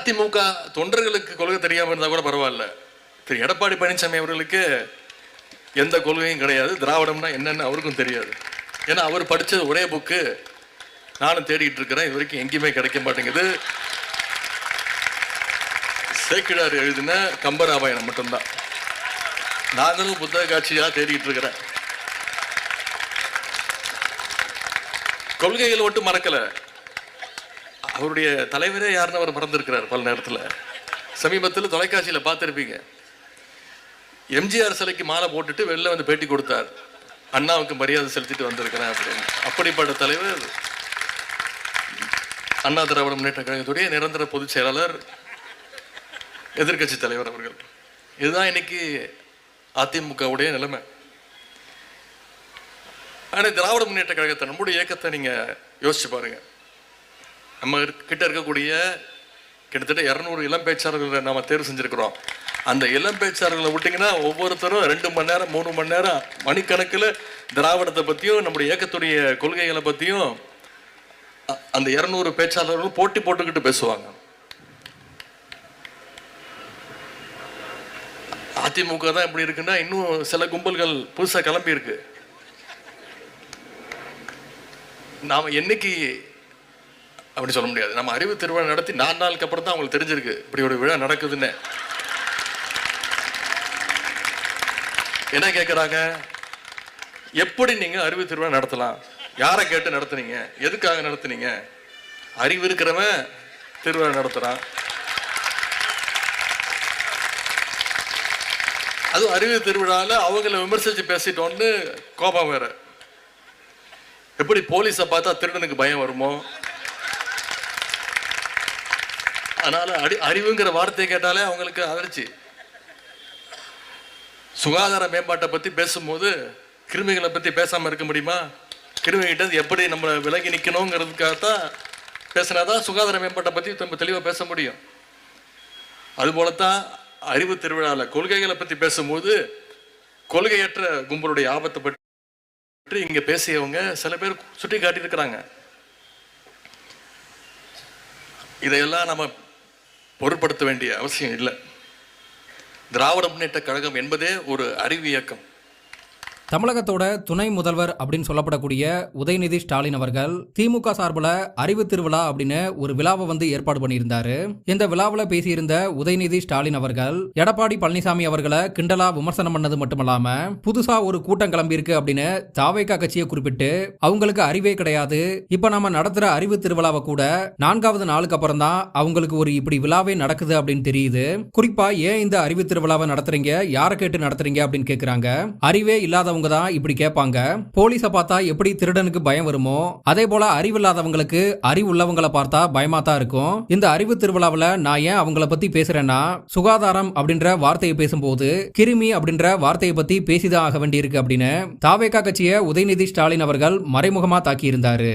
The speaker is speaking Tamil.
அதிமுக தொண்டர்களுக்கு கொள்கை தெரியாமல் இருந்தால் கூட பரவாயில்ல. திரு எடப்பாடி பழனிசாமி அவர்களுக்கு எந்த கொள்கையும் கிடையாது. திராவிடம்னா என்னன்னு அவருக்கும் தெரியாது. ஏன்னா அவர் படித்தது ஒரே புக்கு நானும் தேடிட்டு இருக்கிறேன், இது வரைக்கும் எங்கேயுமே கிடைக்க மாட்டேங்குது. சேக்கிழார் எழுதின கம்பராமாயணம் மட்டும்தான். நாங்களும் புத்தக காட்சியாக தேடிட்டு இருக்கிறேன். கொள்கைகள் மட்டும் மறக்கல. அவருடைய தலைவரே யாருன்னு அவர் மறந்துருக்கிறார் பல நேரத்தில். சமீபத்தில் தொலைக்காட்சியில் பார்த்துருப்பீங்க, எம்ஜிஆர் சிலைக்கு மாலை போட்டுட்டு வெளில வந்து பேட்டி கொடுத்தார், அண்ணாவுக்கு மரியாதை செலுத்திட்டு வந்திருக்கிறேன் அப்படின்னு. அப்படிப்பட்ட தலைவர் அண்ணா திராவிட முன்னேற்ற கழகத்துடைய நிரந்தர பொதுச் செயலாளர், எதிர்கட்சி தலைவர் அவர்கள். இதுதான் இன்னைக்கு அதிமுகவுடைய நிலைமை. ஆனால் திராவிட முன்னேற்ற கழகத்தை, நம்முடைய இயக்கத்தை நீங்க யோசிச்சு பாருங்க. நம்ம கிட்ட இருக்கக்கூடிய கிட்டத்தட்ட 200 இளம் பேச்சாளர்களை நாம தேர்வு செஞ்சிருக்கிறோம். அந்த இளம் பேச்சாளர்களை விட்டீங்கன்னா ஒவ்வொருத்தரும் 2 மணி நேரம் 3 மணி நேரம் மணிக்கணக்கில் திராவிடத்தை பற்றியும் நம்முடைய இயக்கத்துடைய கொள்கைகளை பற்றியும் அந்த 200 பேச்சாளர்கள் போட்டி போட்டுக்கிட்டு பேசுவாங்க. அதிமுக தான் எப்படி இருக்குன்னா, இன்னும் சில கும்பல்கள் புதுசாக கிளம்பி இருக்கு. நாம என்னைக்கு அப்படி சொல்ல முடியாது. நம்ம அறிவு திருவிழா நடத்தி 4 நாளுக்கு அப்புறம் தான் அவங்களுக்கு தெரிஞ்சிருக்கு இப்படி ஒரு விழா நடக்குதுன்னு. என்ன கேட்குறாங்க, எப்படி நீங்க அறிவு திருவிழா நடத்தலாம், யாரை கேட்டு நடத்துனீங்க, எதுக்காக நடத்துனீங்க? அறிவு இருக்கிறவன் திருவிழா நடத்துறான். அதுவும் அறிவு திருவிழாவில் அவங்கள விமர்சிச்சு பேசிட்டோன்னு கோபம் வேற. எப்படி போலீஸை பார்த்தா திருடனுக்கு பயம் வருமோ, அதனால அறிவுங்கிற வார்த்தையை கேட்டாலே அவங்களுக்கு அதிர்ச்சி. சுகாதார மேம்பாட்டை பத்தி பேசும்போது கிருமிகளை பத்தி பேசாம இருக்க முடியுமா? கிருமிகிட்ட எப்படி நம்ம விலகி நிற்கணுங்கிறதுக்காகத்தான் பேசினாதான் சுகாதார மேம்பாட்டை பத்தி நம்ம தெளிவாக பேச முடியும். அதுபோலத்தான் அறிவு திருவிழாவில் கொள்கைகளை பத்தி பேசும்போது கொள்கையற்ற கும்பலுடைய ஆபத்தை பற்றி இங்க பேசியவங்க சில பேர் சுட்டி காட்டியிருக்கிறாங்க. இதையெல்லாம் நம்ம பொருட்படுத்த வேண்டிய அவசியம் இல்லை. திராவிட முன்னேற்ற கழகம் என்பதே ஒரு அறிவு இயக்கம். தமிழகத்தோட துணை முதல்வர் அப்படின்னு சொல்லப்படக்கூடிய உதயநிதி ஸ்டாலின் அவர்கள் திமுக சார்பில் அறிவு திருவிழா அப்படின்னு ஒரு விழாவை வந்து ஏற்பாடு பண்ணியிருந்தாரு. இந்த விழாவில் பேசியிருந்த உதயநிதி ஸ்டாலின் அவர்கள் எடப்பாடி பழனிசாமி அவர்களை கிண்டலா விமர்சனம் பண்ணது மட்டுமல்லாம புதுசா ஒரு கூட்டம் கிளம்பியிருக்கு அப்படின்னு தாவேகா கட்சியை குறிப்பிட்டு அவங்களுக்கு அறிவே கிடையாது, இப்ப நாம நடத்துற அறிவு திருவிழாவை கூட 4வது நாளுக்கு அப்புறம் தான் அவங்களுக்கு ஒரு இப்படி விழாவே நடக்குது அப்படின்னு தெரியுது. குறிப்பா ஏன் இந்த அறிவு திருவிழாவை நடத்துறீங்க, யாரை கேட்டு நடத்துறீங்க அப்படின்னு கேக்குறாங்க. அறிவே இல்லாத தான் இப்படி கேட்பாங்க. போலீஸை பார்த்தா எப்படி திருடனுக்கு பயம் வருமோ, அதே போல அறிவில்லாதவங்களுக்கு அறிவுள்ளவங்களை பார்த்தா பயமா தான் இருக்கும். இந்த அறிவு திருவிழாவில் நான் ஏன் அவங்கள பத்தி பேசுறேன்னா, சுகாதாரம் அப்படின்ற வார்த்தையை பேசும்போது கிருமி அப்படின்ற வார்த்தையை பத்தி பேசிதான் ஆக வேண்டியிருக்கு அப்படின்னு தாவேகா கட்சியை உதயநிதி ஸ்டாலின் அவர்கள் மறைமுகமா தாக்கி இருந்தாரு.